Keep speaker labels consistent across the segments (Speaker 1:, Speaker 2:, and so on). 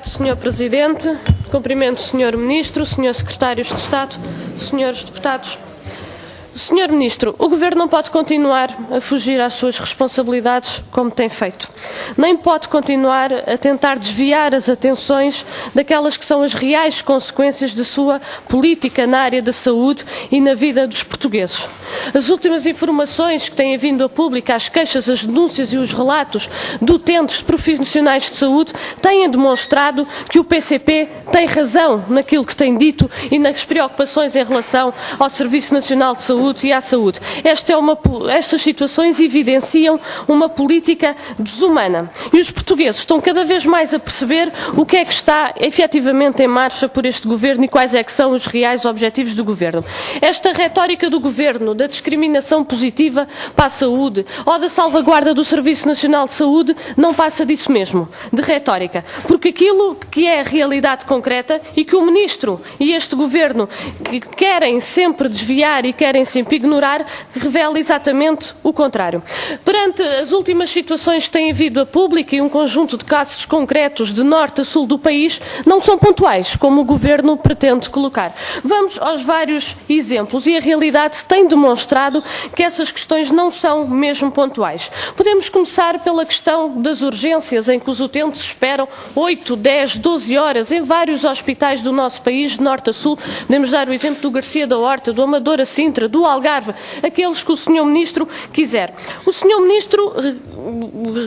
Speaker 1: Senhor Presidente, cumprimento o Senhor Ministro, Senhor Secretários de Estado, Senhores Deputados. Senhor Ministro, o Governo não pode continuar a fugir às suas responsabilidades como tem feito. Nem pode continuar a tentar desviar as atenções daquelas que são as reais consequências da sua política na área da saúde e na vida dos portugueses. As últimas informações que têm vindo a público, as queixas, as denúncias e os relatos de utentes de profissionais de saúde têm demonstrado que o PCP tem razão naquilo que tem dito e nas preocupações em relação ao Serviço Nacional de Saúde e à saúde. Estas situações evidenciam uma política desumana e os portugueses estão cada vez mais a perceber o que é que está efetivamente em marcha por este Governo e quais é que são os reais objetivos do Governo. Esta retórica do Governo da discriminação positiva para a saúde ou da salvaguarda do Serviço Nacional de Saúde não passa disso mesmo, de retórica, porque aquilo que é a realidade concreta e que o Ministro e este Governo querem sempre desviar e querem sempre ignorar, revela exatamente o contrário. Perante as últimas situações que têm vindo a público e um conjunto de casos concretos de norte a sul do país, não são pontuais, como o Governo pretende colocar. Vamos aos vários exemplos e a realidade tem demonstrado que essas questões não são mesmo pontuais. Podemos começar pela questão das urgências, em que os utentes esperam 8, 10, 12 horas em vários hospitais do nosso país, de norte a sul. Podemos dar o exemplo do Garcia da Horta, do Amador a Sintra, do Algarve, aqueles que o Sr. Ministro quiser. O Sr. Ministro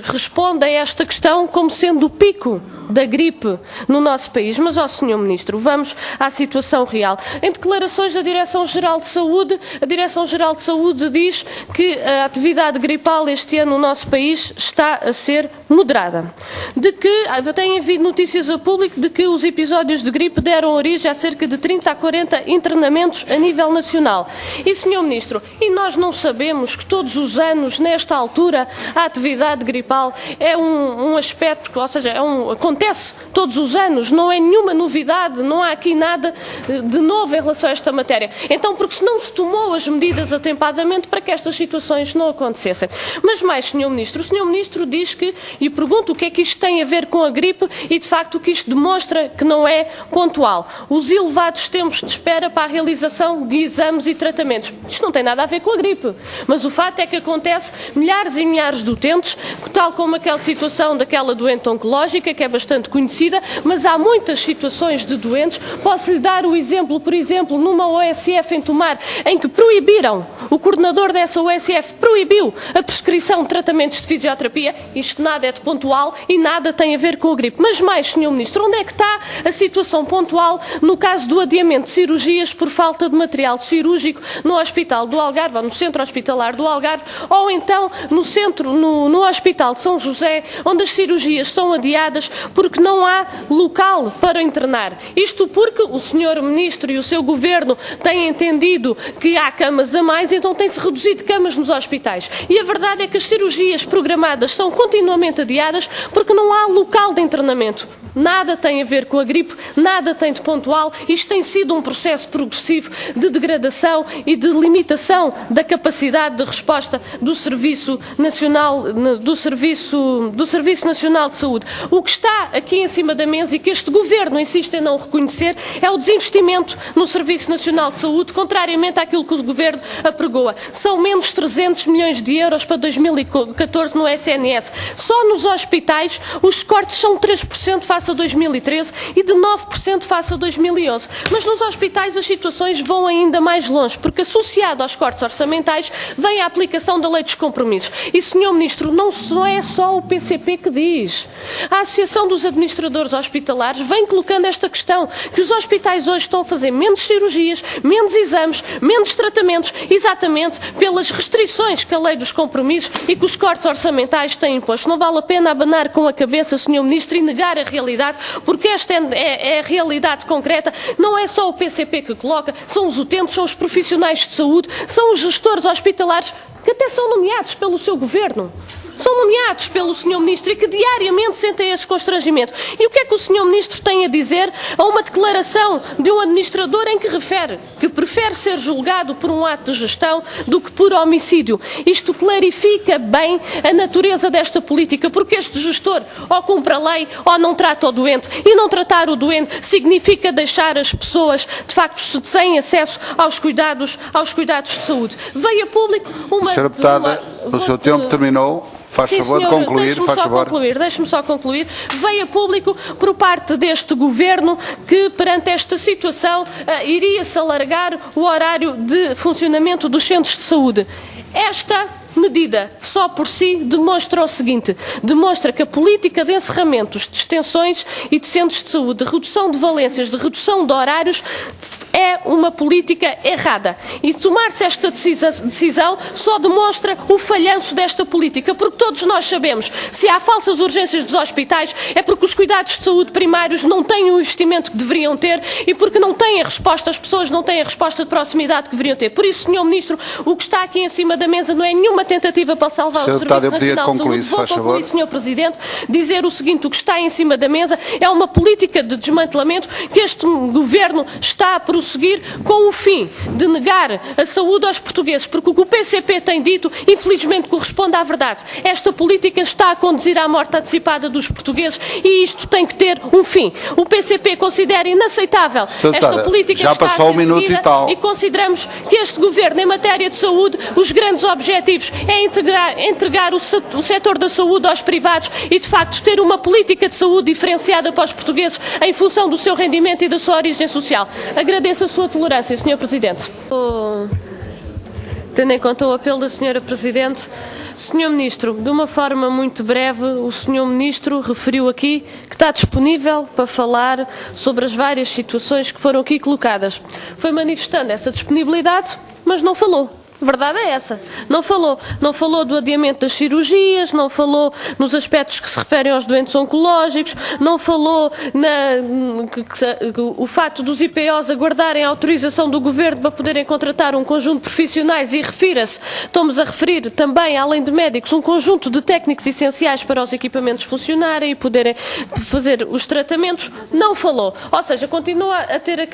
Speaker 1: responde a esta questão como sendo o pico da gripe no nosso país. Mas, ó Sr. Ministro, vamos à situação real. Em declarações da Direção-Geral de Saúde, a Direção-Geral de Saúde diz que a atividade gripal este ano no nosso país está a ser moderada. De que têm havido notícias a público de que os episódios de gripe deram origem a cerca de 30 a 40 internamentos a nível nacional. E, Sr. Ministro, e nós não sabemos que todos os anos, nesta altura, a atividade gripal é um aspecto, ou seja, acontece todos os anos, não é nenhuma novidade, não há aqui nada de novo em relação a esta matéria. Então, porque se não se tomou as medidas atempadamente para que estas situações não acontecessem. Mas mais, Sr. Ministro, o Sr. Ministro diz que, e pergunto o que é que isto tem a ver com a gripe e, de facto, o que isto demonstra que não é pontual. Os elevados tempos de espera para a realização de exames e tratamentos. Isto não tem nada a ver com a gripe, mas o fato é que acontece milhares e milhares de utentes, tal como aquela situação daquela doente oncológica, que é bastante conhecida, mas há muitas situações de doentes. Posso-lhe dar o exemplo, por exemplo, numa OSF em Tomar, em que proibiram, o coordenador dessa OSF proibiu a prescrição de tratamentos de fisioterapia. Isto nada é de pontual e nada tem a ver com a gripe. Mas mais, Sr. Ministro, onde é que está a situação pontual no caso do adiamento de cirurgias por falta de material cirúrgico no Hospital do Algarve, ou no Centro Hospitalar do Algarve, ou então no Hospital de São José, onde as cirurgias são adiadas porque não há local para internar. Isto porque o Sr. Ministro e o seu Governo têm entendido que há camas a mais, então tem-se reduzido camas nos hospitais. E a verdade é que as cirurgias programadas são continuamente adiadas porque não há local de internamento. Nada tem a ver com a gripe, nada tem de pontual. Isto tem sido um processo progressivo de degradação e de limitação da capacidade de resposta do Serviço Nacional de Saúde. O que está aqui em cima da mesa e que este Governo insiste em não reconhecer é o desinvestimento no Serviço Nacional de Saúde, contrariamente àquilo que o Governo apregoa. São menos 300 milhões de euros para 2014 no SNS. Só nos hospitais os cortes são 3% face a 2013 e de 9% face a 2011. Mas nos hospitais as situações vão ainda mais longe, porque associado aos cortes orçamentais vem a aplicação da Lei dos Compromissos. E, Sr. Ministro, não é só o PCP que diz. A Associação dos Administradores Hospitalares vem colocando esta questão, que os hospitais hoje estão a fazer menos cirurgias, menos exames, menos tratamentos, exatamente pelas restrições que a Lei dos Compromissos e que os cortes orçamentais têm imposto. Não vale a pena abanar com a cabeça, Sr. Ministro, e negar a realidade, porque esta é a realidade concreta. Não é só o PCP que coloca, são os utentes, são os profissionais de saúde, são os gestores hospitalares, que até são nomeados pelo seu Governo. são nomeados pelo Sr. Ministro e que diariamente sentem esse constrangimento. E o que é que o Sr. Ministro tem a dizer a uma declaração de um administrador em que refere que prefere ser julgado por um ato de gestão do que por homicídio? Isto clarifica bem a natureza desta política, porque este gestor ou cumpre a lei ou não trata o doente. E não tratar o doente significa deixar as pessoas, de facto, sem acesso aos cuidados de saúde. Veio a público uma...
Speaker 2: Senhora Deputada, o seu tempo terminou. Faz favor de concluir, faz favor.
Speaker 1: Deixe-me só concluir. Veio a público por parte deste Governo que, perante esta situação, iria-se alargar o horário de funcionamento dos centros de saúde. Esta medida, só por si, demonstra o seguinte: demonstra que a política de encerramentos, de extensões e de centros de saúde, de redução de valências, de redução de horários, é uma política errada. E tomar-se esta decisão só demonstra o falhanço desta política, porque todos nós sabemos, se há falsas urgências dos hospitais, é porque os cuidados de saúde primários não têm o investimento que deveriam ter e porque não têm a resposta, as pessoas não têm a resposta de proximidade que deveriam ter. Por isso, Sr. Ministro, o que está aqui em cima da mesa não é nenhuma tentativa para salvar o Serviço Nacional de Saúde. Vou concluir, Sr. Presidente, dizer o seguinte: o que está em cima da mesa é uma política de desmantelamento que este Governo está a prosseguir com o fim de negar a saúde aos portugueses, porque o que o PCP tem dito, infelizmente, corresponde à verdade. Esta política está a conduzir à morte antecipada dos portugueses e isto tem que ter um fim. O PCP considera inaceitável esta política
Speaker 2: já
Speaker 1: que está
Speaker 2: passou
Speaker 1: a ser
Speaker 2: um minuto
Speaker 1: seguida
Speaker 2: e tal.
Speaker 1: E consideramos que este Governo, em matéria de saúde, os grandes objetivos é entregar o setor da saúde aos privados e, de facto, ter uma política de saúde diferenciada para os portugueses em função do seu rendimento e da sua origem social. Agradeço a sua tolerância, Sr. Presidente. Tendo em conta o apelo da Sra. Presidente, Sr. Ministro, de uma forma muito breve, o Sr. Ministro referiu aqui que está disponível para falar sobre as várias situações que foram aqui colocadas. Foi manifestando essa disponibilidade, mas não falou. A verdade é essa. Não falou. Não falou do adiamento das cirurgias, não falou nos aspectos que se referem aos doentes oncológicos, não falou o facto dos IPOs aguardarem a autorização do Governo para poderem contratar um conjunto de profissionais e estamos a referir também, além de médicos, um conjunto de técnicos essenciais para os equipamentos funcionarem e poderem fazer os tratamentos. Não falou. Ou seja, continua a ter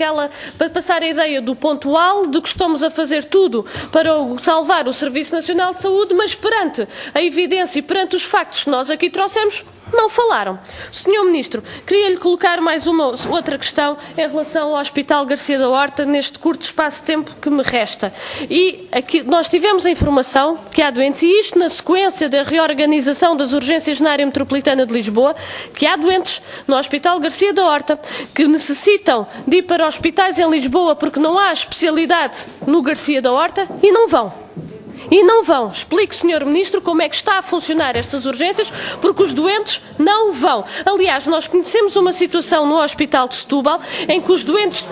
Speaker 1: para passar a ideia do pontual, de que estamos a fazer tudo para salvar o Serviço Nacional de Saúde, mas perante a evidência e perante os factos que nós aqui trouxemos, não falaram. Sr. Ministro, queria-lhe colocar mais outra questão em relação ao Hospital Garcia da Horta, neste curto espaço de tempo que me resta. E aqui nós tivemos a informação que há doentes, e isto na sequência da reorganização das urgências na área metropolitana de Lisboa, que há doentes no Hospital Garcia da Horta que necessitam de ir para hospitais em Lisboa porque não há especialidade no Garcia da Horta e não vão. E não vão. Explique, Sr. Ministro, como é que está a funcionar estas urgências, porque os doentes não vão. Aliás, nós conhecemos uma situação no Hospital de Setúbal em que os doentes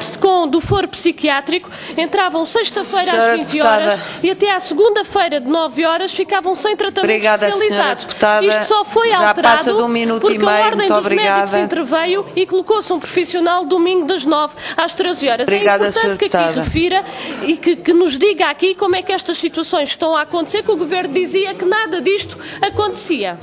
Speaker 1: do foro psiquiátrico entravam sexta-feira às 20 horas e até à segunda-feira de 9 horas ficavam sem tratamento especializado. Isto só foi alterado porque a Ordem dos Médicos interveio e colocou-se um profissional domingo das 9 às 13 horas. É importante que aqui refira e que nos diga aqui como é que estas situações estão a acontecer, que o Governo dizia que nada disto acontecia.